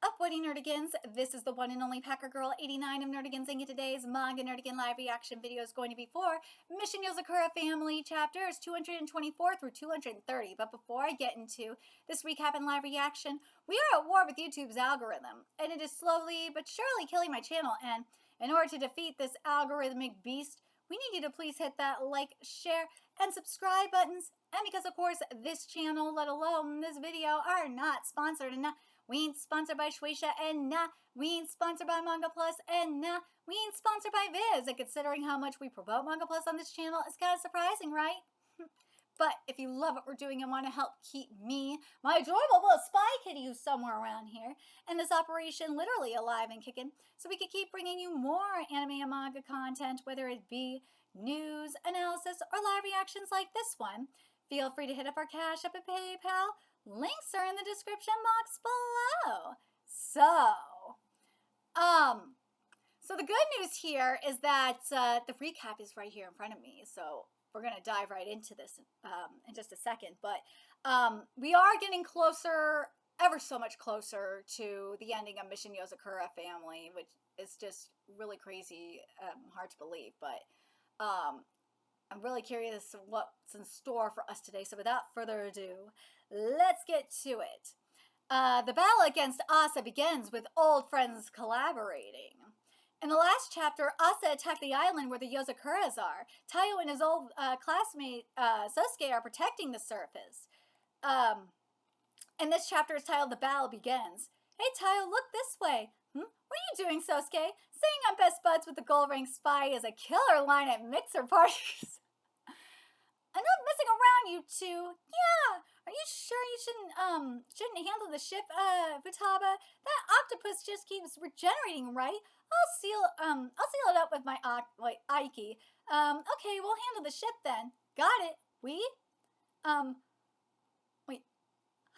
Up, Woody Nerdigans? This is the one and only Packer Girl 89 of Nerdigans, and today's Manga Nerdigan live reaction video is going to be for Mission Yozakura Family chapters 224 through 230. But before I get into this recap and live reaction, we are at war with YouTube's algorithm, and it is slowly but surely killing my channel. And in order to defeat this algorithmic beast, we need you to please hit that like, share, and subscribe buttons. And because, of course, this channel, let alone this video, are not sponsored, and we ain't sponsored by Shueisha, and we ain't sponsored by Manga Plus, and we ain't sponsored by Viz. And considering how much we promote Manga Plus on this channel, it's kind of surprising, right? But if you love what we're doing and want to help keep me, my adorable little spy kitty who's somewhere around here, and this operation literally alive and kicking, so we can keep bringing you more anime and manga content, whether it be news, analysis, or live reactions like this one, feel free to hit up our Cash App and PayPal. Links are in the description box below. So the good news here is that the recap is right here in front of me. So we're going to dive right into this in just a second. But we are getting closer, ever so much closer, to the ending of Mission Yozakura Family, which is just really crazy, hard to believe. But I'm really curious what's in store for us today. So without further ado, let's get to it. The battle against Asa begins with old friends collaborating. In the last chapter, Asa attacked the island where the Yozakuras are. Tayo and his old classmate Sosuke are protecting the surface. And this chapter is titled The Battle Begins. Hey Tayo, look this way. What are you doing, Sosuke? Saying I'm best buds with the gold rank spy is a killer line at mixer parties. Enough messing around, you two. Yeah. Are you sure you shouldn't handle the ship, Futaba? That octopus just keeps regenerating, right? I'll seal it up with my Aiki. Okay, we'll handle the ship then. Got it. Wait. How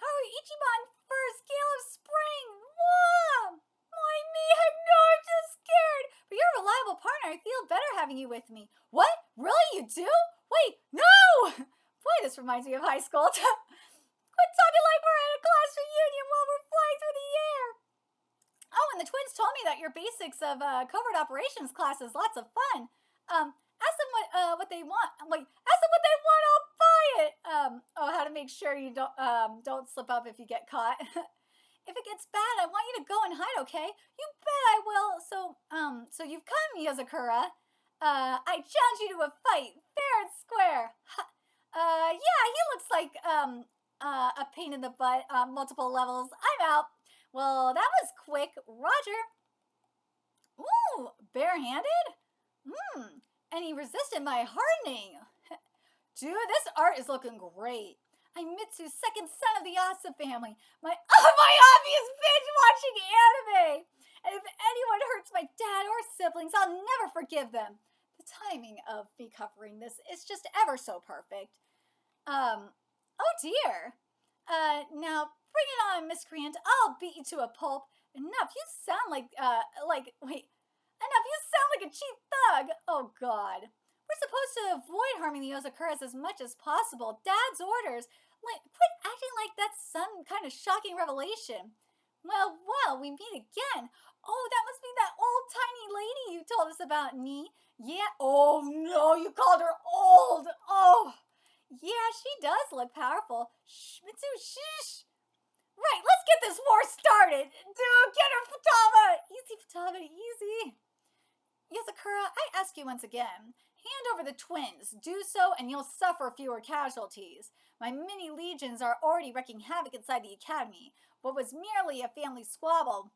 are Ichiban first gale of spring? Whoa! Why me? I know, I'm just scared. But you're a reliable partner. I feel better having you with me. What? Really? You do? Wait, no! Boy, this reminds me of high school. Quit talking like we're at a class reunion while we're flying through the air. Oh, and the twins told me that your basics of covert operations class is lots of fun. Ask them what they want. Ask them what they want. I'll buy it. How to make sure you don't slip up if you get caught. If it gets bad, I want you to go and hide, okay? You bet I will. So you've come, Yozakura. I challenge you to a fight, fair and square. Yeah, he looks like a pain in the butt on multiple levels. I'm out. Well, that was quick. Roger. Ooh, barehanded? And he resisted my hardening. Dude, this art is looking great. I'm Mitsu's second son of the Asa family. My obvious binge watching anime. And if anyone hurts my dad or siblings, I'll never forgive them. The timing of me covering this is just ever so perfect. Oh dear. Now bring it on, miscreant. I'll beat you to a pulp. Enough. You sound like a cheap thug. Oh God. We're supposed to avoid harming the Yozakuras as much as possible. Dad's orders. Quit acting like that's some kind of shocking revelation. Well, we meet again. Oh, that must be that old tiny lady you told us about, Nee. Yeah. Oh no, you called her old. Oh. Yeah, she does look powerful. Shh, Mitsu, shh. Right, let's get this war started. Dude, get her, Futaba. Easy, Futaba, easy. Yozakura, I ask you once again. Hand over the twins. Do so, and you'll suffer fewer casualties. My mini legions are already wreaking havoc inside the academy. What was merely a family squabble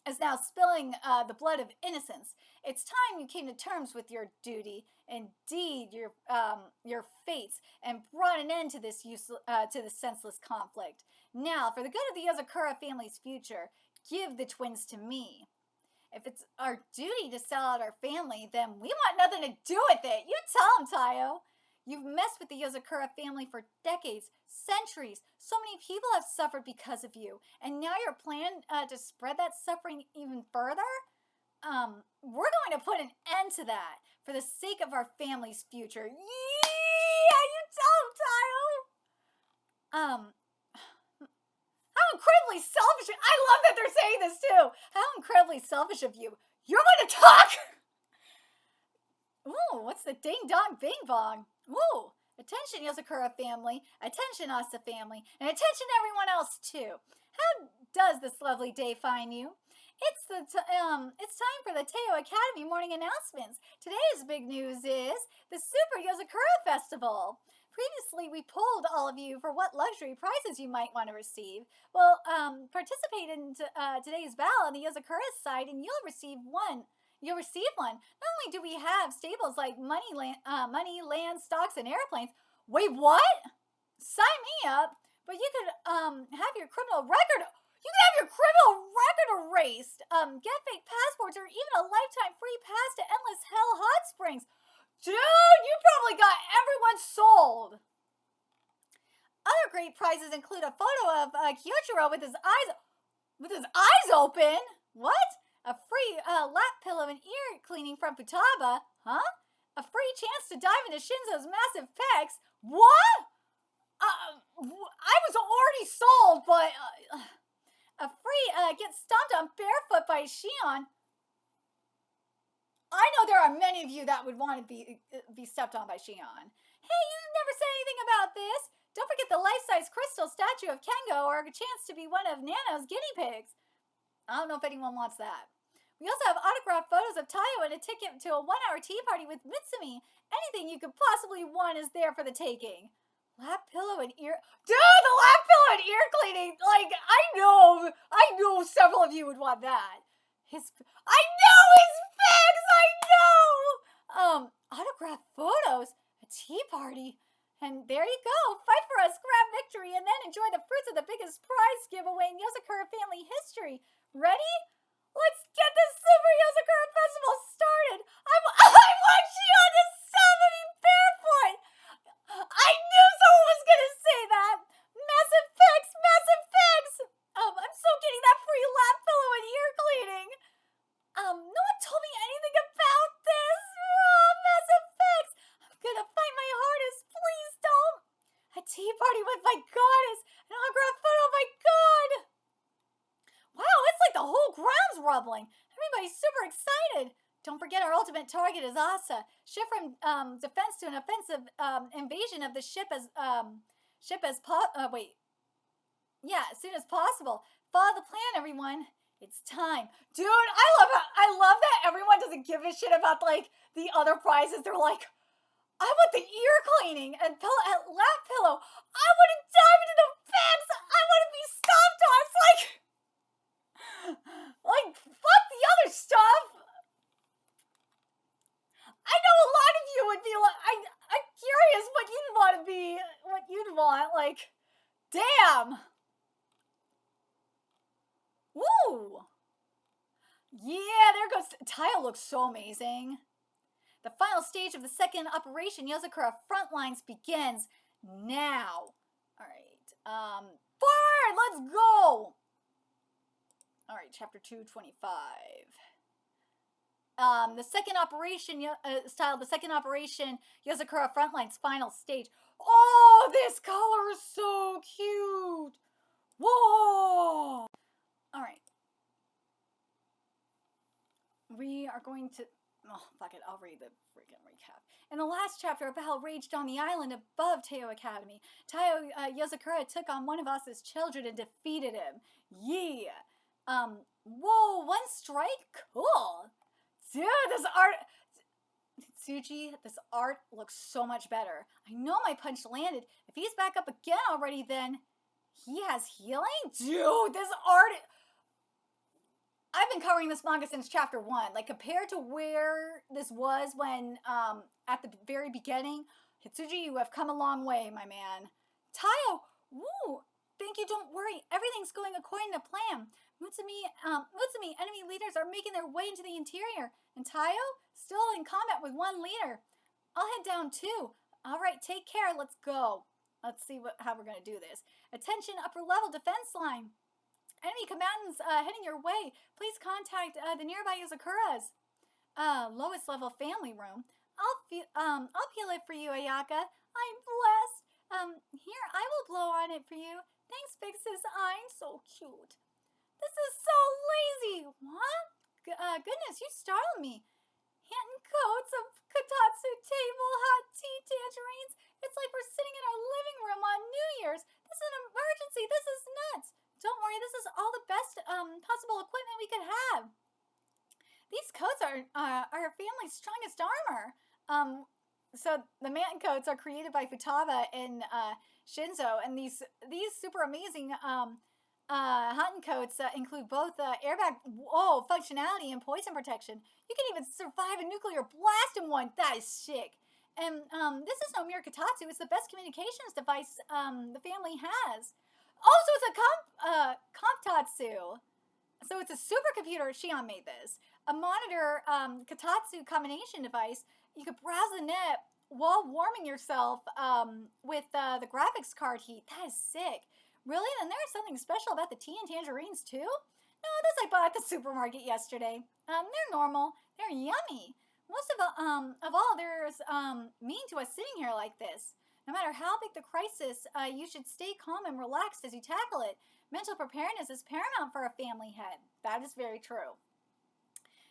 is now spilling the blood of innocents. It's time you came to terms with your duty, indeed your fates, and brought an end to this senseless conflict. Now, for the good of the Yozakura family's future, give the twins to me. If it's our duty to sell out our family, then we want nothing to do with it. You tell them, Tayo. You've messed with the Yozakura family for decades, centuries. So many people have suffered because of you. And now your plan to spread that suffering even further? We're going to put an end to that for the sake of our family's future. Yeah, you tell them, Tayo. How incredibly selfish. I love that they're saying this too. How incredibly selfish of you. You're going to talk. Ooh, what's the ding dong bing bong? Ooh, attention Yozakura family, attention Asa family, and attention everyone else too. How does this lovely day find you? It's time for the Teo Academy morning announcements. Today's big news is the Super Yozakura Festival. Previously, we polled all of you for what luxury prizes you might want to receive. Well, participate in today's battle on the Yozakura's side, and you'll receive one. Not only do we have staples like money, land, stocks, and airplanes. Wait, what? Sign me up. But you could have your criminal record. You can have your criminal record erased. Get fake passports or even a lifetime free pass to Endless Hell Hot Springs. Dude, you probably got everyone sold. Other great prizes include a photo of Kyochiro with his eyes open. What? A free lap pillow and ear cleaning from Futaba. Huh? A free chance to dive into Shinzo's massive pecs. What? I was already sold, but a free get stomped on barefoot by Shion. I know there are many of you that would want to be stepped on by Shion. Hey, you never said anything about this. Don't forget the life-size crystal statue of Kengo or a chance to be one of Nano's guinea pigs. I don't know if anyone wants that. We also have autographed photos of Tayo and a ticket to a 1-hour tea party with Mitsumi. Anything you could possibly want is there for the taking. Lap pillow and ear... Dude, the lap pillow and ear cleaning! Like, I know several of you would want that. I know his pics! I know! Autographed photos? A tea party? And there you go. Fight for us, grab victory, and then enjoy the fruits of the biggest prize giveaway in Yozakura family history. Ready? Let's get this Super Yozakura Festival started! I want Shion to stop me barefoot! I knew someone was gonna say that! Massive pics! Massive pics! I'm so getting that free lap pillow and ear cleaning! No one told me anything about this! Massive pics! I'm gonna fight my hardest, please don't! A tea party with my goddess! An autographed photo of my god! Wow, it's like the whole ground's rumbling. Everybody's super excited. Don't forget our ultimate target is Asa. Shift from defense to an offensive invasion of the ship as soon as possible. Follow the plan, everyone. It's time. Dude, I love that everyone doesn't give a shit about like the other prizes. They're like, I want the ear cleaning and lap pillow. I want to dive into the fence. I want to be stomped on. It's like fuck the other stuff. I know a lot of you would be like, I'm curious what you'd want. Like, damn. Woo. Yeah, there goes. Tayo looks so amazing. The final stage of the second Operation Yozakura Frontlines begins now. Alright. Forward! Let's go! Alright, chapter 225. The second operation, the second operation, Yozakura Frontline's final stage. Oh, this color is so cute! Whoa! Alright. We are going to... Oh, fuck it, I'll read the freaking recap. In the last chapter, a battle raged on the island above Teo Academy. Yozakura took on one of Asa's children and defeated him. Yeah! Whoa, one strike? Cool! Dude, this art... Tsuji, this art looks so much better. I know my punch landed. If he's back up again already, then... He has healing? Dude, this art... I've been covering this manga since chapter 1. Like, compared to where this was when, at the very beginning, Hitsuji, you have come a long way, my man. Tayo! Woo! Thank you, don't worry. Everything's going according to plan. Mutsumi, enemy leaders are making their way into the interior. And Tayo? Still in combat with one leader. I'll head down too. Alright, take care. Let's go. Let's see how we're going to do this. Attention, upper level defense line. Enemy combatants heading your way. Please contact the nearby Yozakura's lowest level family room. I'll peel it for you, Ayaka. I'm blessed. Here, I will blow on it for you. Thanks, Big Sis. I'm so cute. This is so lazy. What? Goodness, you startled me. Hand coats of kotatsu table, hot tea, tangerines. It's like we're sitting in our living room on New Year's. This is an emergency. This is nuts. Don't worry, this is all the best possible equipment we could have. These coats are our family's strongest armor. So the man coats are created by Futaba and Shinzo, and these super amazing Hunting coats include both airbag functionality and poison protection. You can even survive a nuclear blast in one. That is sick. And this is no mere kotatsu. It's the best communications device the family has. Oh, so it's a comptatsu. So it's a supercomputer. Shion made this. A monitor kotatsu combination device. You could browse the net while warming yourself with the graphics card heat. That is sick. Really? Then there's something special about the tea and tangerines too? No, this I bought at the supermarket yesterday. They're normal. They're yummy. Most of all, there's meaning to us sitting here like this. No matter how big the crisis, you should stay calm and relaxed as you tackle it. Mental preparedness is paramount for a family head. That is very true.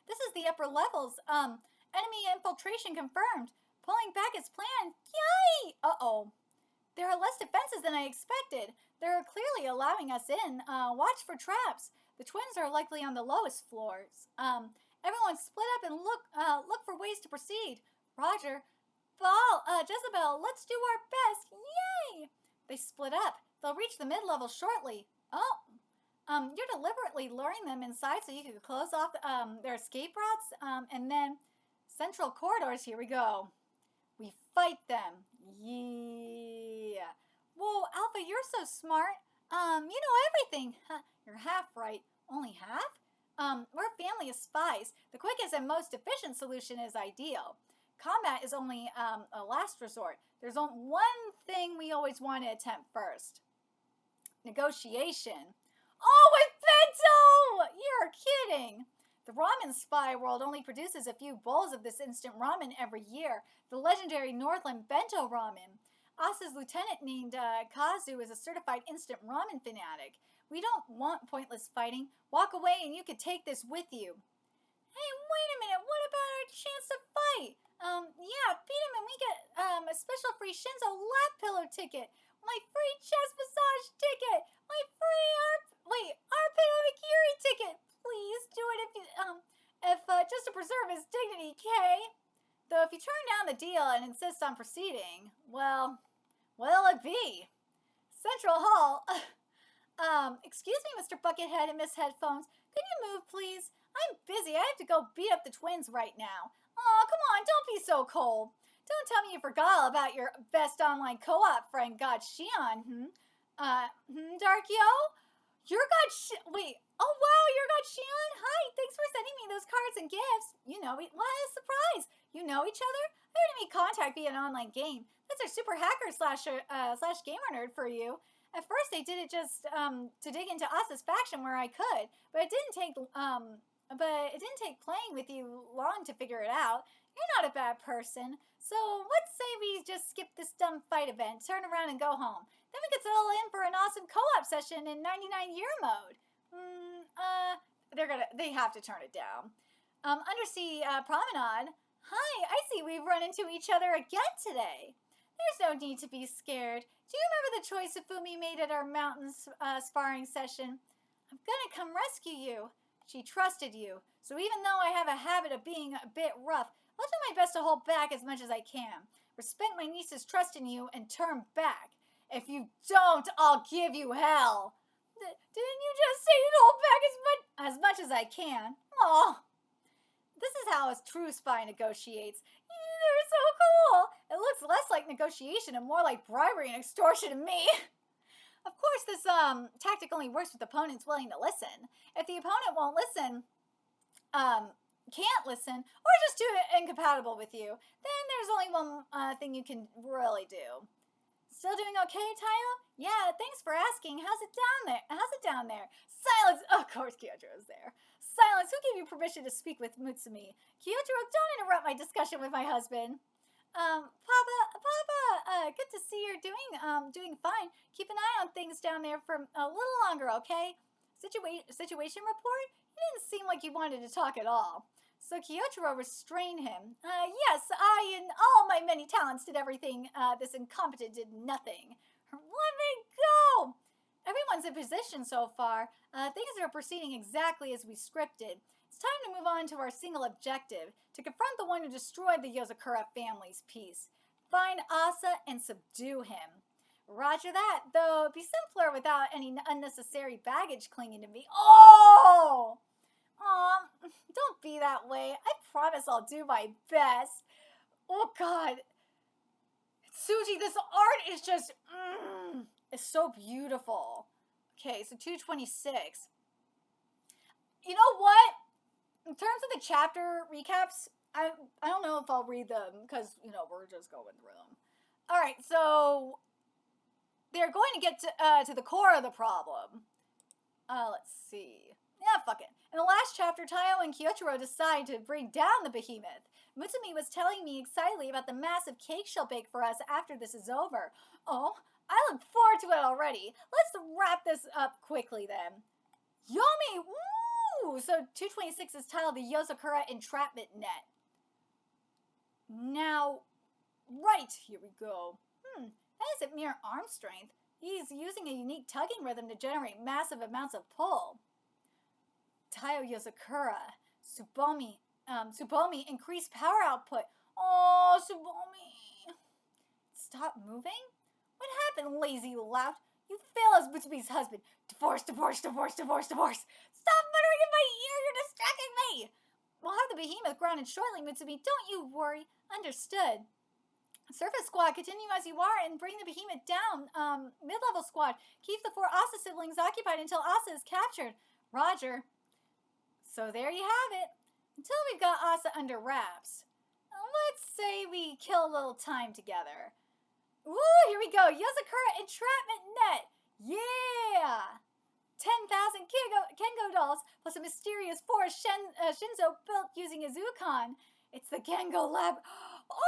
This is the upper levels. Enemy infiltration confirmed. Pulling back as planned. Yay! Uh-oh. There are less defenses than I expected. They're clearly allowing us in. Watch for traps. The twins are likely on the lowest floors. Everyone split up and look for ways to proceed. Roger. Jezebel, let's do our best. Yay! They split up. They'll reach the mid-level shortly. Oh. You're deliberately luring them inside so you can close off their escape routes. And then central corridors. Here we go. We fight them. Yeah. Whoa, Alpha, you're so smart. You know everything. You're half right. Only half? We're a family of spies. The quickest and most efficient solution is ideal. Combat is only a last resort. There's only one thing we always want to attempt first. Negotiation. Oh, with Bento! You're kidding. The ramen spy world only produces a few bowls of this instant ramen every year. The legendary Northland Bento ramen. Asa's lieutenant named Kazu is a certified instant ramen fanatic. We don't want pointless fighting. Walk away and you could take this with you. Hey, wait a minute. What about our chance to fight? Yeah, beat him and we get a special free Shinzo lap pillow ticket. My free chest massage ticket. My free armpit omikiri ticket. Please do it if just to preserve his dignity, Kay. Though if you turn down the deal and insist on proceeding, well, what'll it be? Central Hall. Excuse me, Mr. Buckethead and Miss Headphones. Could you move, please? I'm busy. I have to go beat up the twins right now. Oh, come on, don't be so cold. Don't tell me you forgot all about your best online co-op friend, God Shion. Darkyo? Your God wait. Oh, wow, your God Shion? Hi, thanks for sending me those cards and gifts. You know, what a surprise. You know each other? I heard you made contact via an online game. That's our super hacker slash gamer nerd for you. At first, I did it just to dig into Asa's faction where I could, but it didn't take playing with you long to figure it out. You're not a bad person, so let's say we just skip this dumb fight event, turn around and go home. Then we could settle in for an awesome co-op session in 99-year mode. They have to turn it down. Undersea promenade. Hi, I see we've run into each other again today. There's no need to be scared. Do you remember the choice Ifumi made at our mountain sparring session? I'm gonna come rescue you. She trusted you. So even though I have a habit of being a bit rough, I'll do my best to hold back as much as I can. Respect my niece's trust in you and turn back. If you don't, I'll give you hell. Didn't you just say you'd hold back as much as I can? Aw. This is how a true spy negotiates. They're so cool. It looks less like negotiation and more like bribery and extortion to me. Of course, this tactic only works with opponents willing to listen. If the opponent won't listen, can't listen, or just too incompatible with you, then there's only one thing you can really do. Still doing okay, Tayo? Yeah, thanks for asking. How's it down there? Silence! Of course Kyojiro's there. Silence! Who gave you permission to speak with Mutsumi? Kyojiro, don't interrupt my discussion with my husband. Papa, good to see you're doing fine. Keep an eye on things down there for a little longer, okay? Situation report? You didn't seem like you wanted to talk at all. So Kyotaro restrained him. Yes, I and all my many talents did everything. This incompetent did nothing. Let me go! Everyone's in position so far. Things are proceeding exactly as we scripted. It's time to move on to our single objective, to confront the one who destroyed the Yozakura family's peace. Find Asa and subdue him. Roger that, though it'd be simpler without any unnecessary baggage clinging to me. Oh! Aw, don't be that way. I promise I'll do my best. Oh, God. Suji, this art is just, it's so beautiful. Okay, so 226. You know what? In terms of the chapter recaps, I don't know if I'll read them because, we're just going through them. All right, so they're going to get to the core of the problem. Let's see. Yeah, fuck it. In the last chapter, Taiyo and Kyotaro decide to bring down the behemoth. Mutsumi was telling me excitedly about the massive cake she'll bake for us after this is over. Oh, I look forward to it already. Let's wrap this up quickly then. Yummy! Woo! So 226 is titled the Yozakura Entrapment Net. Now, right, here we go. That isn't mere arm strength. He's using a unique tugging rhythm to generate massive amounts of pull. Taiyo Yozakura, Tsubomi, increased power output. Oh, Tsubomi. Stop moving? What happened, lazy lout? You fail as Mutsumi's husband. Divorce. Stop muttering in my ear, you're distracting me. We'll have the behemoth grounded shortly, Mutsumi. Don't you worry. Understood. Surface squad, continue as you are and bring the behemoth down. Mid-level squad, keep the 4 Asa siblings occupied until Asa is captured. Roger. So there you have it. Until we've got Asa under wraps. Let's say we kill a little time together. Ooh, here we go. Yozakura Entrapment Net. Yeah! 10,000 Kengo dolls plus a mysterious forest Shinzo built using a Zukan. It's the Kengo Lab. Oh!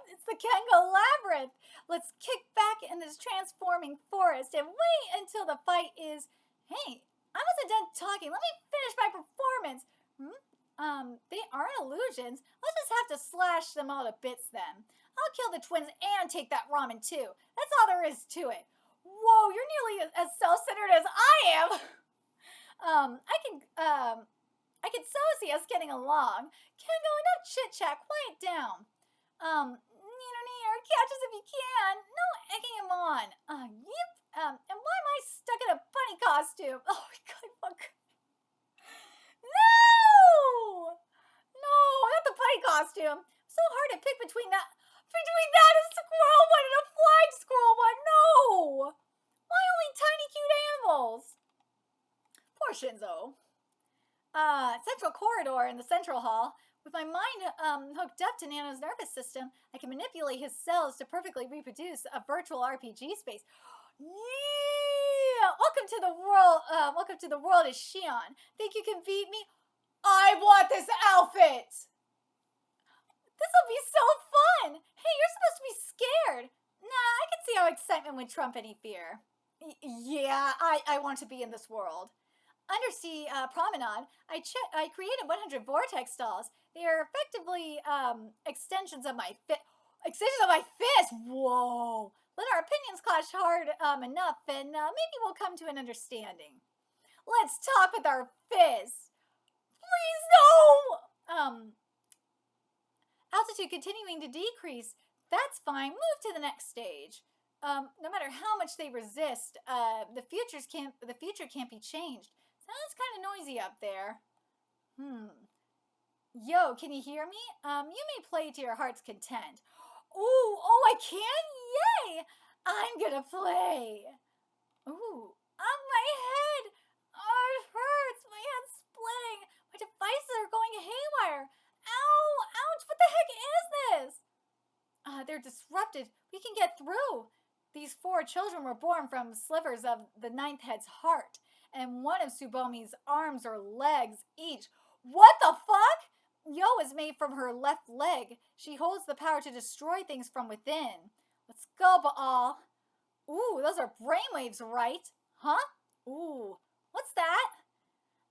It's the Kengo Labyrinth. Let's kick back in this transforming forest and wait until the fight is... Hey, I wasn't done talking. Let me finish my performance. They aren't illusions. Let's just have to slash them all to bits then. I'll kill the twins and take that ramen too. That's all there is to it. Whoa, you're nearly as self-centered as I am. I can so see us getting along. Kengo, enough chit-chat. Quiet down. Catch us if you can. No egging him on. Yep. And why am I stuck in a bunny costume? Oh my god, fuck. No! No, not the bunny costume. So hard to pick between that and squirrel one and a flying squirrel one. No! Why only tiny cute animals? Poor Shinzo. Central corridor in the central hall. With my mind hooked up to Nano's nervous system, I can manipulate his cells to perfectly reproduce a virtual RPG space. Yeah! Welcome to the world of Shion. Think you can beat me? I want this outfit! This'll be so fun! Hey, you're supposed to be scared. Nah, I can see how excitement would trump any fear. Yeah, I want to be in this world. Undersea promenade, I created 100 vortex dolls. They are effectively extensions of my fist. Whoa! Let our opinions clash hard enough, and maybe we'll come to an understanding. Let's talk with our fists. Please no. Altitude continuing to decrease. That's fine. Move to the next stage. No matter how much they resist, the future can't be changed. Sounds kind of noisy up there. Yo, can you hear me? You may play to your heart's content. Ooh, I can? Yay! I'm gonna play. Ooh, on my head. Oh, it hurts. My head's splitting. My devices are going haywire. Ow, ouch, what the heck is this? They're disrupted. We can get through. These 4 children were born from slivers of the 9th head's heart, and one of Tsubomi's arms or legs each. What the fuck? Yo is made from her left leg. She holds the power to destroy things from within. Let's go, Baal. Ooh, those are brainwaves, right? Huh? Ooh, what's that?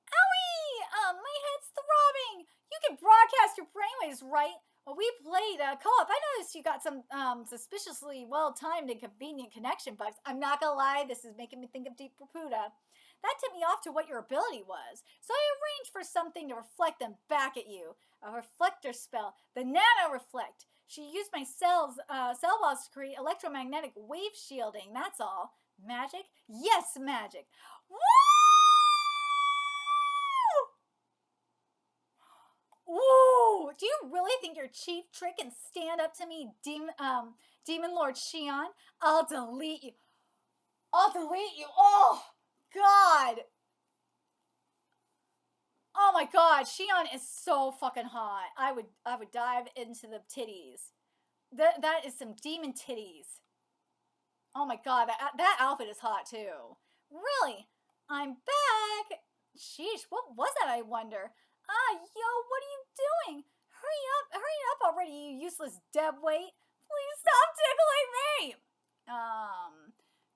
Owie! My head's throbbing. You can broadcast your brainwaves, right? Well, we played co-op. I noticed you got some suspiciously well-timed and convenient connection bugs. I'm not gonna lie, this is making me think of Deep Raputa. That tipped me off to what your ability was, so I arranged for something to reflect them back at you. A reflector spell, the Nano Reflect. She used my cell walls to create electromagnetic wave shielding. That's all. Magic? Yes, magic. Woo! Ooh! Do you really think your cheap trick can stand up to me, Demon Lord Shion? I'll delete you. I'll delete you. Oh, God. Oh my God, Shion is so fucking hot. I would dive into the titties. That is some demon titties. Oh my God, that outfit is hot too. Really? I'm back. Sheesh, what was that, I wonder? Yo, what are you doing? Hurry up already, you useless dead weight. Please stop tickling me.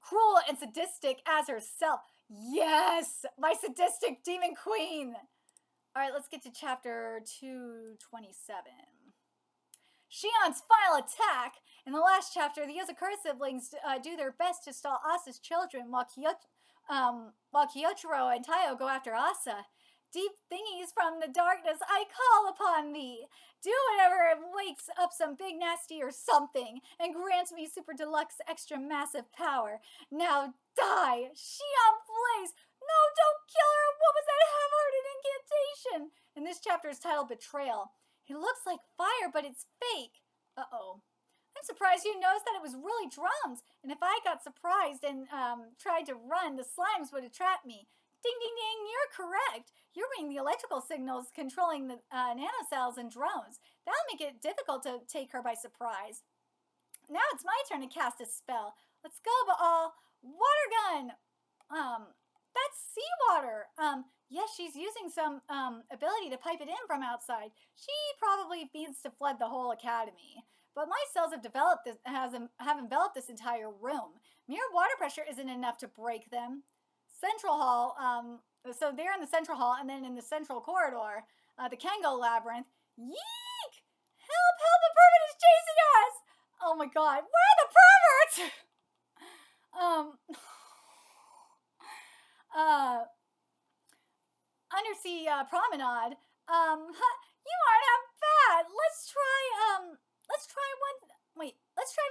Cruel and sadistic as herself. Yes, my sadistic demon queen. All right, let's get to chapter 227. Shion's final attack. In the last chapter, the Yozakura siblings do their best to stall Asa's children, while Kyochiro and Taiyo go after Asa. Deep thingies from the darkness, I call upon thee. Do whatever wakes up some big nasty or something, and grants me super deluxe extra massive power. Now die, Shion Blaze. No, don't kill her. What was that half-hearted incantation? And this chapter is titled Betrayal. It looks like fire, but it's fake. Uh-oh. I'm surprised you noticed that it was really drums. And if I got surprised and tried to run, the slimes would have trapped me. Ding, ding, ding, you're correct. You're reading the electrical signals controlling the nanocells and drones. That'll make it difficult to take her by surprise. Now it's my turn to cast a spell. Let's go, Baal. Water gun. That's seawater. Yes, she's using some ability to pipe it in from outside. She probably means to flood the whole academy. But my cells have enveloped this entire room. Mere water pressure isn't enough to break them. Central Hall, so they're in the Central Hall, and then in the Central Corridor, the Kengo Labyrinth. Yeek! Help, a pervert is chasing us! Oh my God, where are the perverts? Undersea promenade. You aren't that bad. Let's try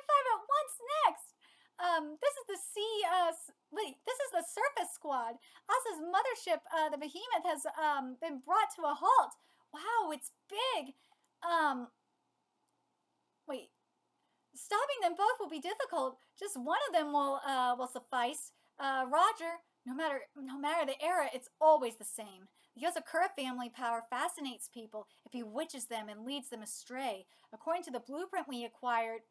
five at once next. This is the surface squad. Asa's mothership, the Behemoth, has been brought to a halt. Wow, it's big. Stopping them both will be difficult. Just one of them will suffice. Roger. No matter the era, it's always the same. The Yozakura family power fascinates people. It bewitches them and leads them astray. According to the blueprint we acquired,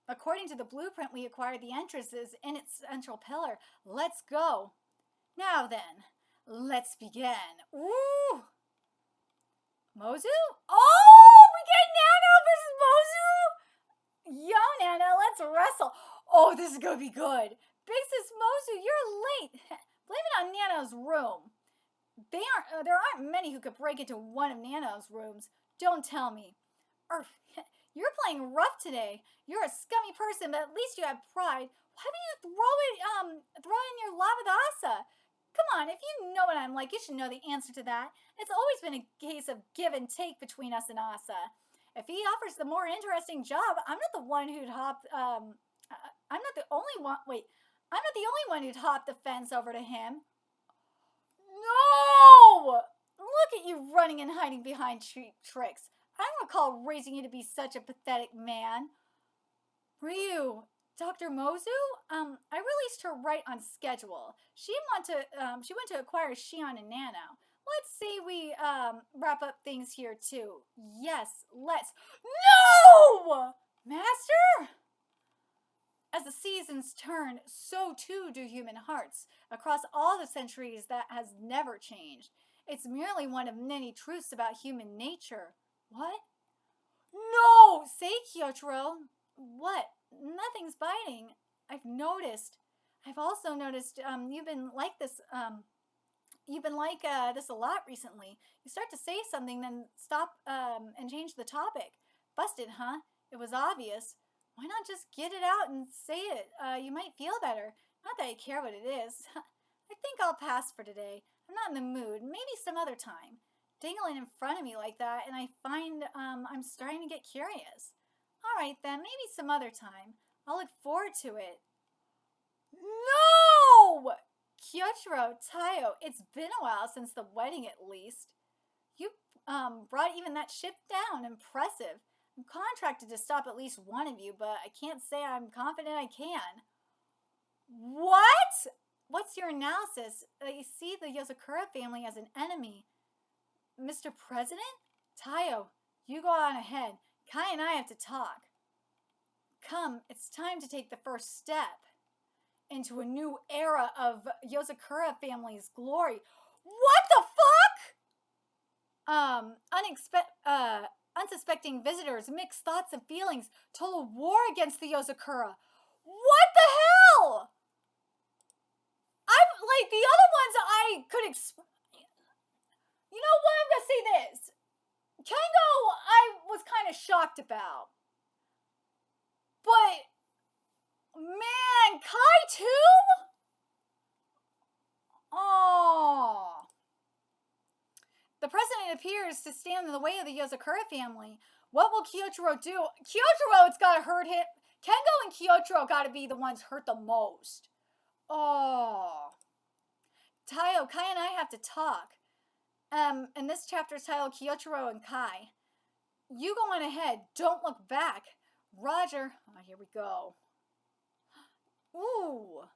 according to the blueprint we acquired, the entrance is in its central pillar. Let's go. Now then, let's begin. Ooh. Mozu? Oh, we get Nano versus Mozu? Yo, Nano, let's wrestle. Oh, this is gonna be good. Big Sis Mozu, you're late. Blame it on Nano's room. There aren't many who could break into one of Nano's rooms. Don't tell me. You're playing rough today. You're a scummy person, but at least you have pride. Why would you throw in your love with Asa? Come on, if you know what I'm like, you should know the answer to that. It's always been a case of give and take between us and Asa. If he offers the more interesting job, I'm not the one who'd hop. I'm not the only one who'd hop the fence over to him. No! Look at you running and hiding behind cheap tricks. I don't recall raising you to be such a pathetic man. Ryu, Dr. Mozu? I released her right on schedule. She went to acquire Shion and Nano. Let's say we wrap up things here too. Yes, let's. No! Master? As the seasons turn, so too do human hearts. Across all the centuries, that has never changed. It's merely one of many truths about human nature. What? No! Say, Kyotaro. What? Nothing's biting. I've noticed. I've also noticed you've been like this. You've been like this a lot recently. You start to say something, then stop and change the topic. Busted, huh? It was obvious. Why not just get it out and say it? You might feel better. Not that I care what it is. I think I'll pass for today. I'm not in the mood. Maybe some other time. Dangling in front of me like that, and I find I'm starting to get curious. All right then, maybe some other time. I'll look forward to it. No! Kyotaro, Tayo, it's been a while since the wedding at least. You brought even that ship down. Impressive. I'm contracted to stop at least one of you, but I can't say I'm confident I can. What? What's your analysis? You see the Yozakura family as an enemy. Mr. President? Tayo, you go on ahead. Kai and I have to talk. Come, it's time to take the first step into a new era of Yozakura family's glory. What the fuck? Unsuspecting visitors, mixed thoughts and feelings, total war against the Yozakura. What the hell? I'm like the other ones I could You know what? I'm gonna say this. Kengo, I was kind of shocked about. But, man, Kai too? Oh. The president appears to stand in the way of the Yozakura family. What will Kyotaro do? Kyotaro, it's gotta hurt him. Kengo and Kyotaro gotta be the ones hurt the most. Oh. Tayo, Kai and I have to talk. In this chapter's titled Kyotaro and Kai. You go on ahead. Don't look back. Roger. Oh, here we go. Ooh.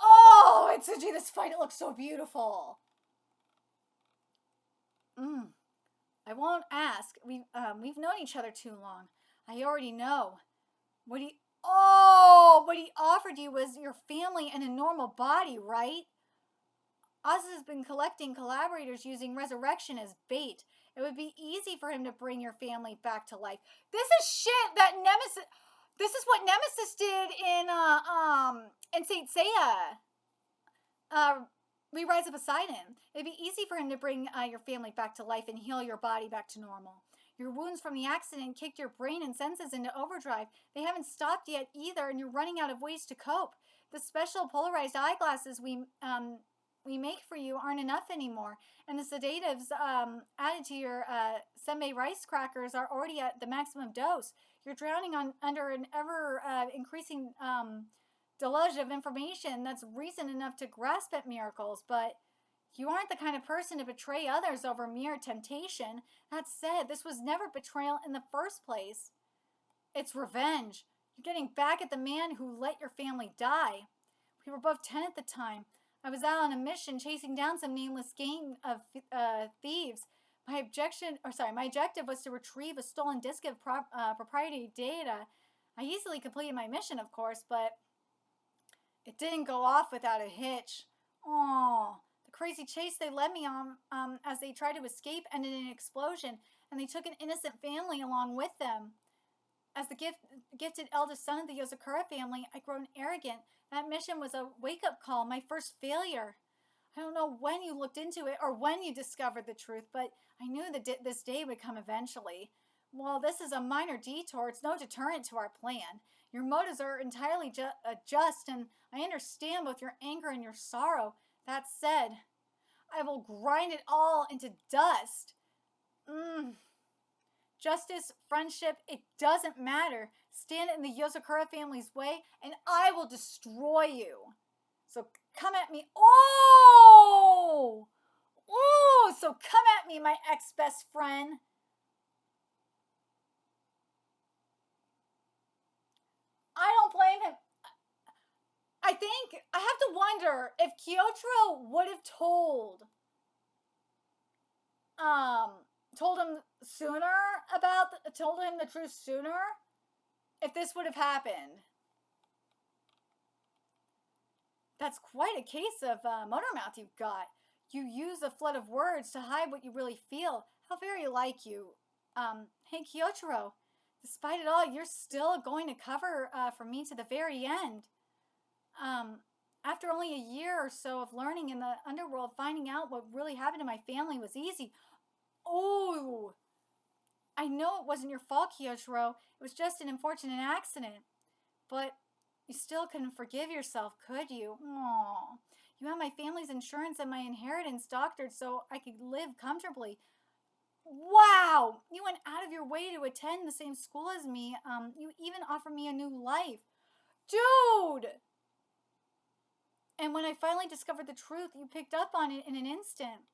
Oh, Itsuji, this fight, it looks so beautiful. I won't ask. We've known each other too long. I already know. What he offered you was your family and a normal body, right? Oz has been collecting collaborators using resurrection as bait. It would be easy for him to bring your family back to life. This is shit that Nemesis. This is what Nemesis did in Saint Seiya. Re-Rise of Poseidon. It'd be easy for him to bring your family back to life and heal your body back to normal. Your wounds from the accident kicked your brain and senses into overdrive. They haven't stopped yet either, and you're running out of ways to cope. The special polarized eyeglasses we make for you aren't enough anymore, and the sedatives added to your senbei rice crackers are already at the maximum dose. You're drowning under an ever increasing deluge of information that's reason enough to grasp at miracles, but you aren't the kind of person to betray others over mere temptation. That said, this was never betrayal in the first place. It's revenge. You're getting back at the man who let your family die. We were both 10 at the time. I was out on a mission chasing down some nameless gang of thieves. My objective was to retrieve a stolen disk of proprietary data. I easily completed my mission, of course, but it didn't go off without a hitch. Aww. The crazy chase they led me on as they tried to escape ended in an explosion, and they took an innocent family along with them. As the gifted eldest son of the Yozakura family, I'd grown arrogant. That mission was a wake-up call, my first failure. I don't know when you looked into it or when you discovered the truth, but I knew that this day would come eventually. While this is a minor detour, it's no deterrent to our plan. Your motives are entirely just, and I understand both your anger and your sorrow. That said, I will grind it all into dust. Justice, friendship, it doesn't matter. Stand in the Yozakura family's way, and I will destroy you. So come at me. Oh! Ooh, so come at me, my ex-best friend. I don't blame him. I think, I have to wonder if Kyotaro would have told him the truth sooner, if this would have happened. That's quite a case of motor mouth you've got. You use a flood of words to hide what you really feel. How very like you. Hey, Kyotaro, despite it all, you're still going to cover for me to the very end. Um, After only a year or so of learning in the underworld, finding out what really happened to my family was easy. Oh, I know it wasn't your fault, Kyotaro. It was just an unfortunate accident. But you still couldn't forgive yourself, could you? Aww. You had my family's insurance and my inheritance doctored so I could live comfortably. Wow! You went out of your way to attend the same school as me. You even offered me a new life. Dude! And when I finally discovered the truth, you picked up on it in an instant.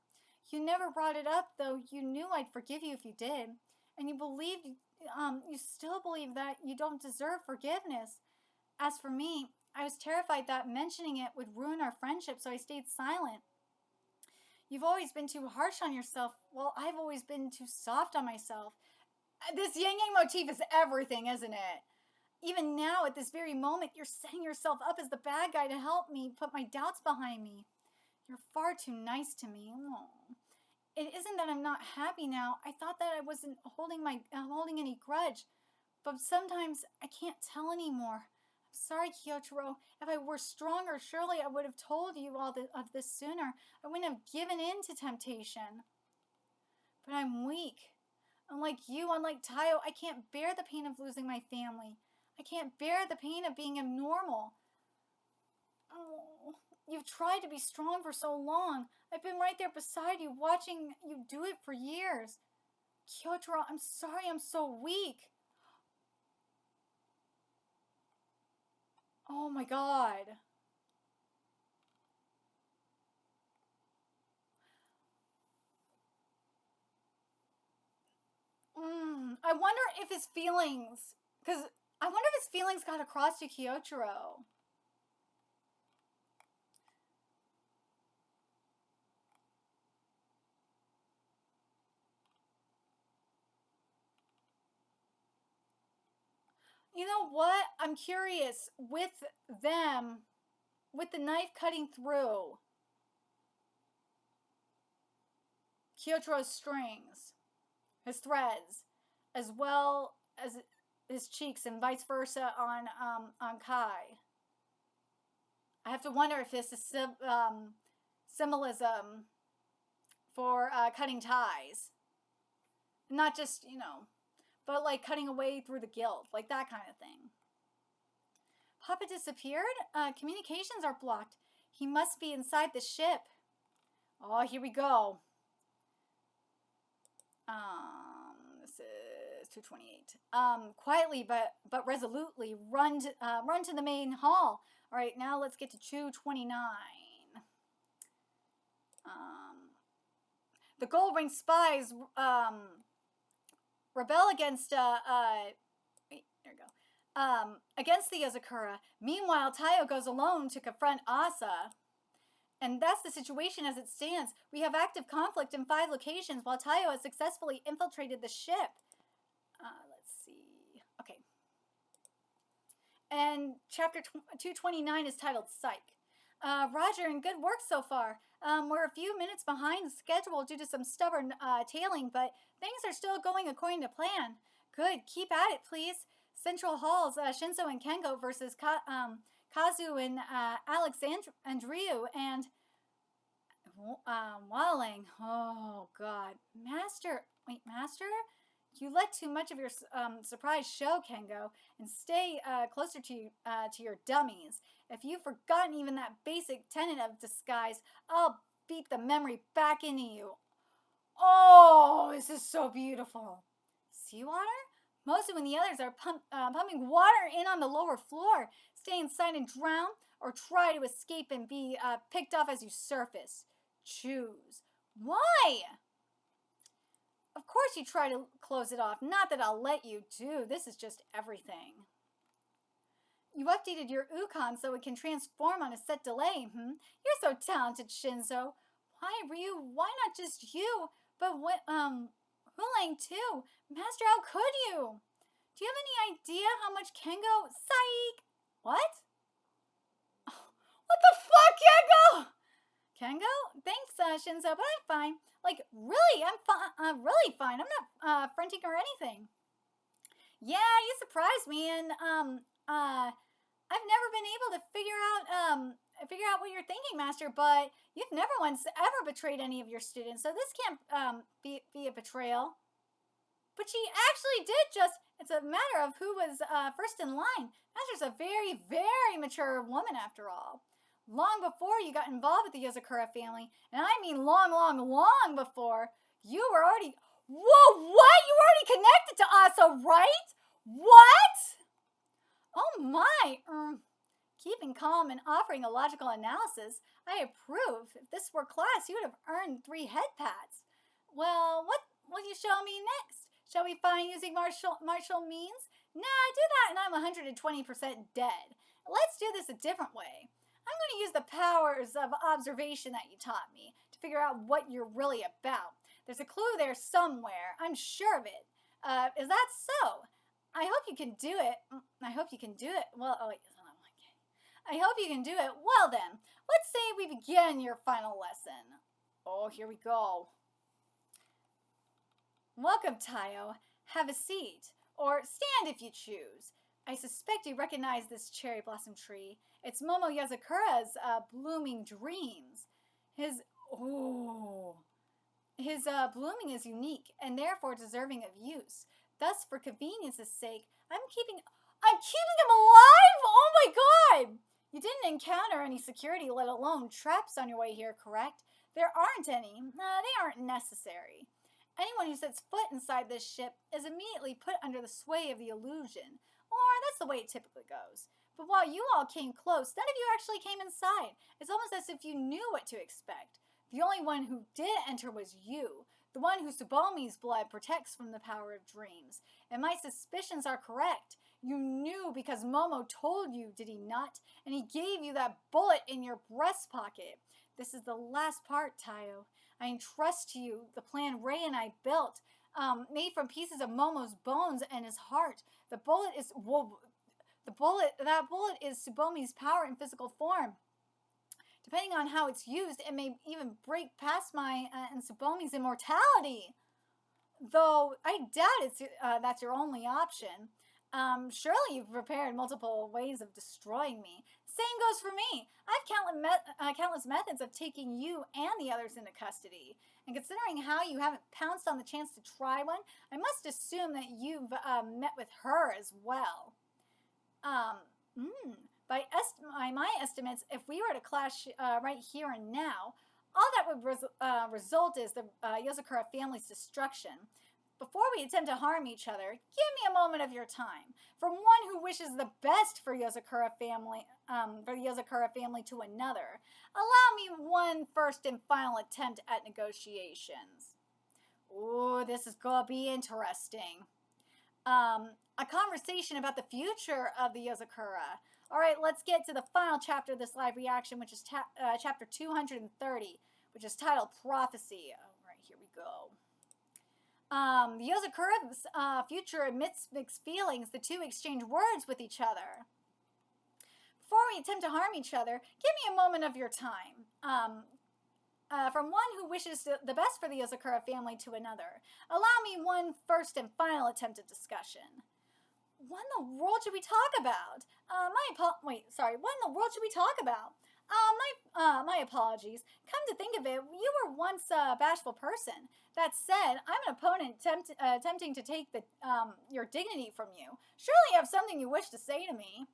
You never brought it up, though you knew I'd forgive you if you did. And you still believe that you don't deserve forgiveness. As for me, I was terrified that mentioning it would ruin our friendship, so I stayed silent. You've always been too harsh on yourself, while I've always been too soft on myself. This yin yang motif is everything, isn't it? Even now, at this very moment, you're setting yourself up as the bad guy to help me put my doubts behind me. You're far too nice to me. Aww. It isn't that I'm not happy now. I thought that I wasn't holding any grudge, but sometimes I can't tell anymore. I'm sorry, Kyotaro. If I were stronger, surely I would have told you all of this sooner. I wouldn't have given in to temptation. But I'm weak. Unlike you, unlike Tayo, I can't bear the pain of losing my family. I can't bear the pain of being abnormal. Oh, you've tried to be strong for so long. I've been right there beside you, watching you do it for years. Kyotaro, I'm sorry I'm so weak. Oh my god. I wonder if his feelings, because I wonder if his feelings got across to Kyotaro. You know what? I'm curious with them, with the knife cutting through Kyotaro's strings, his threads, as well as his cheeks, and vice versa on Kai. I have to wonder if this is symbolism for cutting ties, not just but like cutting away through the guilt, like that kind of thing. Papa disappeared? Communications are blocked. He must be inside the ship. Oh, here we go. This is 228. Quietly but resolutely run to the main hall. All right, now let's get to 229. The Gold Ring spies rebel against wait, there we go. Against the Yozakura. Meanwhile, Tayo goes alone to confront Asa. And that's the situation as it stands. We have active conflict in 5 locations while Tayo has successfully infiltrated the ship. Let's see. Okay. And chapter 229 is titled Psych. Roger, and good work so far. We're a few minutes behind schedule due to some stubborn tailing, but things are still going according to plan. Good, keep at it, please. Central Halls, Shinzo and Kengo versus Kazu and Alexandriu and Walling. Oh, God. Master? You let too much of your surprise show, Kengo, and stay closer to your dummies. If you've forgotten even that basic tenet of disguise, I'll beat the memory back into you. Oh, this is so beautiful. Seawater? Mostly when the others are pumping water in on the lower floor. Stay inside and drown, or try to escape and be picked off as you surface. Choose. Why? Of course you try to close it off. Not that I'll let you do. This is just everything. You updated your Ukon so it can transform on a set delay, You're so talented, Shinzo. Why, Ryu? Why not just you? But Hulang too. Master, how could you? Do you have any idea how much Kengo... Psych! What? What the Shinzo, but I'm fine. Like, really, I'm really fine. I'm not fronting or anything. Yeah, you surprised me, and I've never been able to figure out what you're thinking, Master. But you've never once ever betrayed any of your students, so this can't be a betrayal. But she actually did just. It's a matter of who was first in line. Master's a very, very mature woman, after all. Long before you got involved with the Yozakura family, and I mean long, long, long before, you were already. Whoa, what? You were already connected to Asa, right? What? Oh my. Keeping calm and offering a logical analysis, I approve. If this were class, you would have earned 3 head pats. Well, what will you show me next? Shall we find using martial means? Nah, do that and I'm 120% dead. Let's do this a different way. I'm going to use the powers of observation that you taught me to figure out what you're really about. There's a clue there somewhere. I'm sure of it. Is that so? I hope you can do it. I hope you can do it. Well, oh wait. I hope you can do it. Well then, let's say we begin your final lesson. Oh, here we go. Welcome, Tayo. Have a seat. Or stand if you choose. I suspect you recognize this cherry blossom tree. It's Momo Yozakura's blooming dreams. His blooming is unique and therefore deserving of use. Thus, for convenience's sake, I'm keeping him alive? Oh my god! You didn't encounter any security, let alone traps on your way here, correct? There aren't any. They aren't necessary. Anyone who sets foot inside this ship is immediately put under the sway of the illusion. Or that's the way it typically goes. But while you all came close, none of you actually came inside. It's almost as if you knew what to expect. The only one who did enter was you, the one who Tsubomi's blood protects from the power of dreams. And my suspicions are correct. You knew because Momo told you, did he not? And he gave you that bullet in your breast pocket. This is the last part, Tayo. I entrust to you the plan Ray and I built, made from pieces of Momo's bones and his heart. That bullet is Tsubomi's power in physical form. Depending on how it's used, it may even break past my and Tsubomi's immortality. Though I doubt that's your only option. Surely you've prepared multiple ways of destroying me. Same goes for me. I have countless methods of taking you and the others into custody. And considering how you haven't pounced on the chance to try one, I must assume that you've met with her as well. By my estimates, if we were to clash right here and now, all that would result is the Yozakura family's destruction. Before we attempt to harm each other, give me a moment of your time. From one who wishes the best for Yozakura family, the Yozakura family to another, allow me one first and final attempt at negotiations. Ooh, this is gonna be interesting. A conversation about the future of the Yozakura. All right, let's get to the final chapter of this live reaction, which is chapter 230, which is titled Prophecy. All right, here we go. The Yozakura's future amidst mixed feelings, the two exchange words with each other. Before we attempt to harm each other, give me a moment of your time. From one who wishes the best for the Yozakura family to another, allow me one first and final attempt at discussion. What in the world should we talk about? What in the world should we talk about? My apologies. Come to think of it, you were once a bashful person. That said, I'm an opponent attempting to take your dignity from you. Surely you have something you wish to say to me.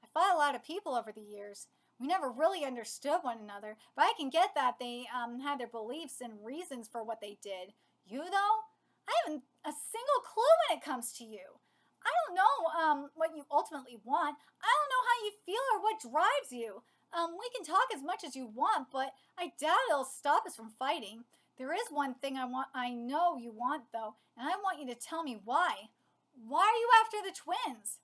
I fought a lot of people over the years. We never really understood one another, but I can get that they had their beliefs and reasons for what they did. You, though? I haven't a single clue when it comes to you. I don't know what you ultimately want. I don't know how you feel or what drives you. We can talk as much as you want, but I doubt it'll stop us from fighting. There is one thing I know you want, though, and I want you to tell me why. Why are you after the twins?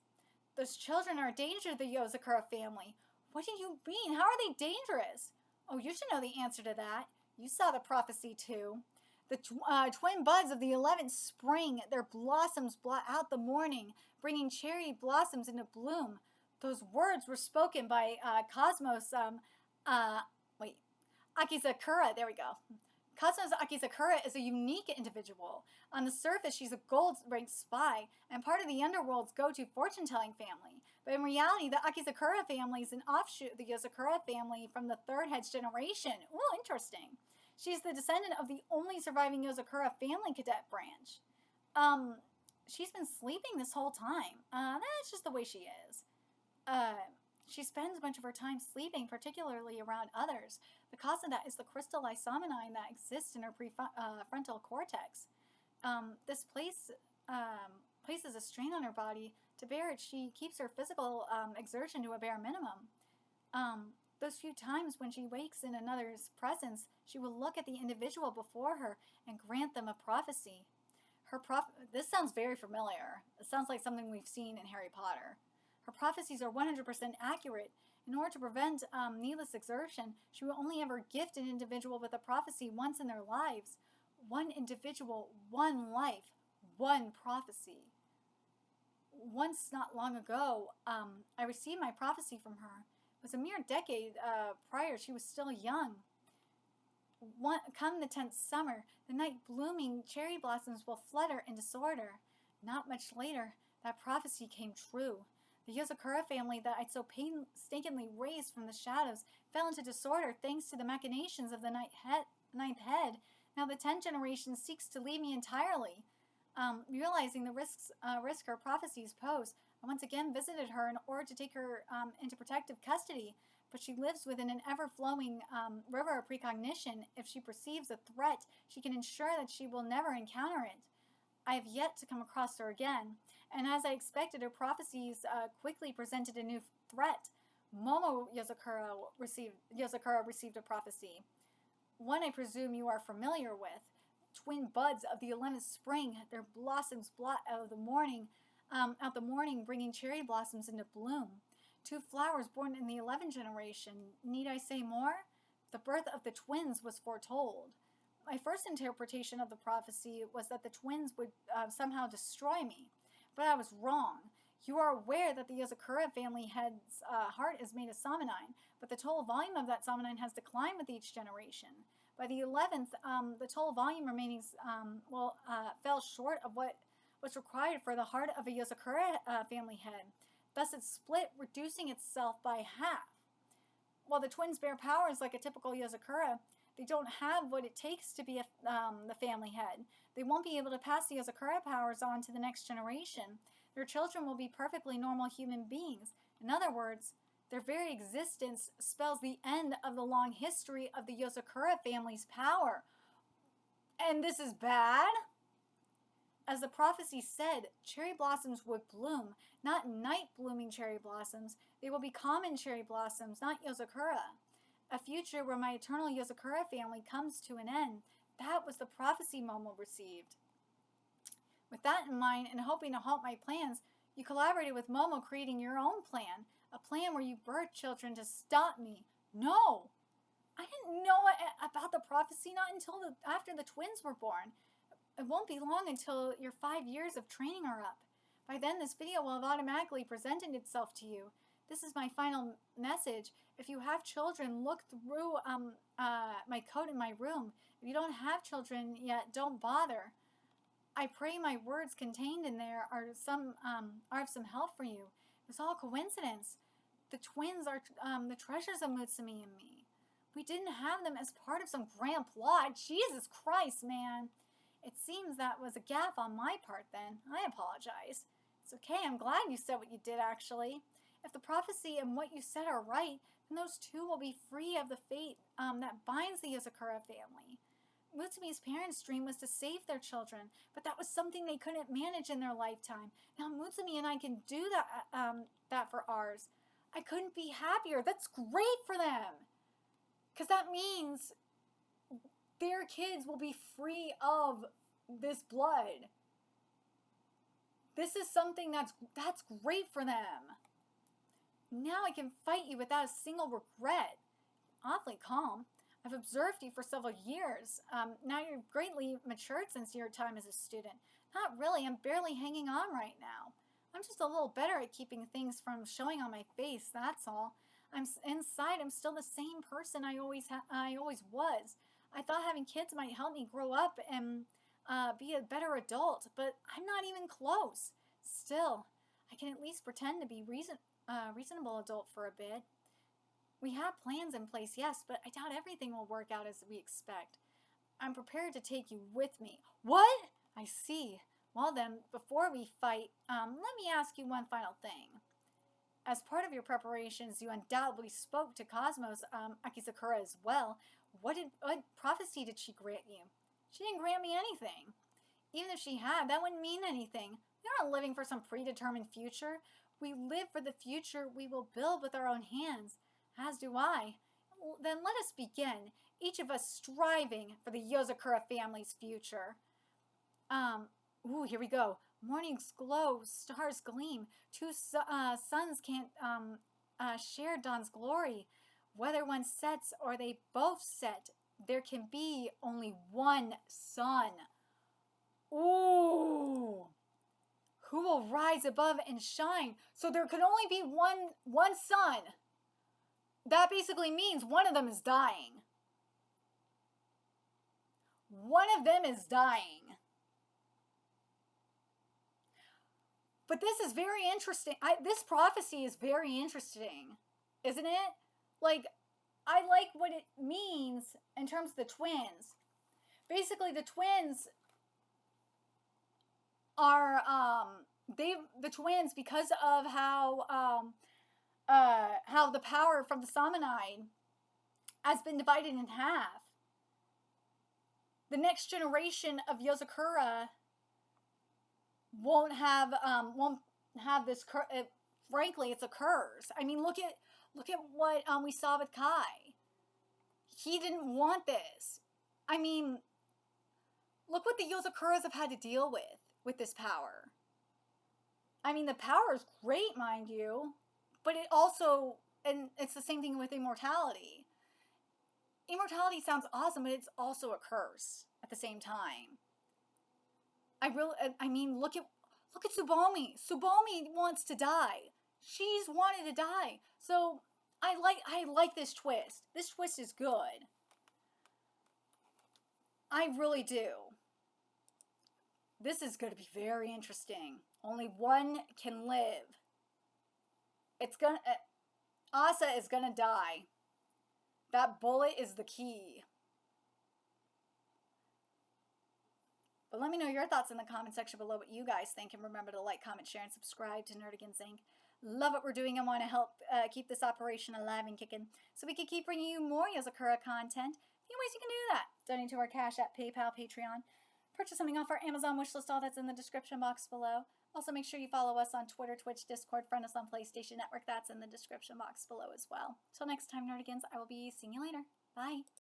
Those children are a danger to the Yozakura family. What do you mean? How are they dangerous? Oh, you should know the answer to that. You saw the prophecy, too. The twin buds of the 11th spring, their blossoms blot out the morning, bringing cherry blossoms into bloom. Those words were spoken by Cosmos, Akizakura, there we go. Kasuno's Akizakura is a unique individual. On the surface, she's a gold-ranked spy and part of the underworld's go-to fortune-telling family. But in reality, the Akizakura family is an offshoot of the Yozakura family from the third head's generation. Ooh, interesting. She's the descendant of the only surviving Yozakura family cadet branch. She's been sleeping this whole time. That's just the way she is. She spends much of her time sleeping, particularly around others. The cause of that is the crystallized somanine that exists in her prefrontal cortex. This places a strain on her body. To bear it, she keeps her physical exertion to a bare minimum. Those few times when she wakes in another's presence, she will look at the individual before her and grant them a prophecy. This sounds very familiar. It sounds like something we've seen in Harry Potter. Her prophecies are 100% accurate. In order to prevent needless exertion, she will only ever gift an individual with a prophecy once in their lives. One individual, one life, one prophecy. Once, not long ago, I received my prophecy from her. It was a mere decade prior. She was still young. Come the 10th summer, the night blooming cherry blossoms will flutter in disorder. Not much later, that prophecy came true. The Yozakura family that I'd so painstakingly raised from the shadows fell into disorder thanks to the machinations of the ninth head. Now the 10th generation seeks to leave me entirely. Realizing the risk her prophecies pose, I once again visited her in order to take her into protective custody, but she lives within an ever-flowing river of precognition. If she perceives a threat, she can ensure that she will never encounter it. I have yet to come across her again, and as I expected, her prophecies quickly presented a new threat. Momo Yozakura received a prophecy, one I presume you are familiar with. Twin buds of the 11th spring, their blossoms blot out the morning, bringing cherry blossoms into bloom. Two flowers born in the 11th generation. Need I say more? The birth of the twins was foretold. My first interpretation of the prophecy was that the twins would somehow destroy me, but I was wrong. You are aware that the Yozakura family head's heart is made of somanine, but the total volume of that somanine has declined with each generation. By the 11th, the total volume remaining fell short of what was required for the heart of a Yozakura family head. Thus it split, reducing itself by half. While the twins bear powers like a typical Yozakura, they don't have what it takes to be the family head. They won't be able to pass the Yozakura powers on to the next generation. Their children will be perfectly normal human beings. In other words, their very existence spells the end of the long history of the Yozakura family's power. And this is bad? As the prophecy said, cherry blossoms would bloom, not night-blooming cherry blossoms. They will be common cherry blossoms, not Yozakura. A future where my eternal Yozakura family comes to an end. That was the prophecy Momo received. With that in mind, and hoping to halt my plans, you collaborated with Momo, creating your own plan. A plan where you birthed children to stop me. No! I didn't know about the prophecy not until after the twins were born. It won't be long until your 5 years of training are up. By then, this video will have automatically presented itself to you. This is my final message. If you have children, look through my code in my room. If you don't have children yet, don't bother. I pray my words contained in there are of some help for you. It's all coincidence. The twins are the treasures of Mutsumi and me. We didn't have them as part of some grand plot. Jesus Christ, man. It seems that was a gaffe on my part then. I apologize. It's okay, I'm glad you said what you did, actually. If the prophecy and what you said are right, then those two will be free of the fate that binds the Yozakura family. Mutsumi's parents' dream was to save their children, but that was something they couldn't manage in their lifetime. Now Mutsumi and I can do that for ours. I couldn't be happier. That's great for them. Because that means their kids will be free of this blood. This is something that's great for them. Now I can fight you without a single regret. Awfully calm. I've observed you for several years. Now you've greatly matured since your time as a student. Not really. I'm barely hanging on right now. I'm just a little better at keeping things from showing on my face, that's all. Inside. I'm still the same person I always was. I thought having kids might help me grow up and be a better adult, but I'm not even close. Still, I can at least pretend to be reasonable adult for a bit. We have plans in place, yes, but I doubt everything will work out as we expect. I'm prepared to take you with me. What? I see. Well then, before we fight, let me ask you one final thing. As part of your preparations, you undoubtedly spoke to Cosmos Akizakura as well. What prophecy did she grant you? She didn't grant me anything. Even if she had, that wouldn't mean anything. We aren't living for some predetermined future. We live for the future we will build with our own hands. As do I. Then let us begin, each of us striving for the Yozakura family's future. Here we go. Mornings glow, stars gleam. Two suns can't share dawn's glory. Whether one sets or they both set, there can be only one sun. Ooh. Who will rise above and shine? So there could only be one sun. That basically means one of them is dying. One of them is dying. But this is very interesting. This prophecy is very interesting, isn't it? Like, I like what it means in terms of the twins. Basically, the twins are the twins, because of how the power from the Samanide has been divided in half. The next generation of Yozakura won't have this. Frankly, it's a curse. I mean, look at what we saw with Kai. He didn't want this. I mean, look what the Yozakuras have had to deal with this power. I mean, the power is great, mind you, but it also, and it's the same thing with immortality. Immortality sounds awesome, but it's also a curse at the same time. I mean, look at Tsubomi. Tsubomi wants to die. She's wanted to die. So I like this twist. This twist is good. I really do. This is going to be very interesting. Only one can live. Asa is gonna die. That bullet is the key. But let me know your thoughts in the comment section below, what you guys think, and remember to like, comment, share, and subscribe to Nerdigans Inc. Love what we're doing and want to help keep this operation alive and kicking, so we can keep bringing you more Yozakura content. A few ways you can do that: donate to our Cash App, PayPal, Patreon, purchase something off our Amazon wishlist, all that's in the description box below. Also, make sure you follow us on Twitter, Twitch, Discord, friend us on PlayStation Network, that's in the description box below as well. Till next time, Nerdigans, I will be seeing you later. Bye.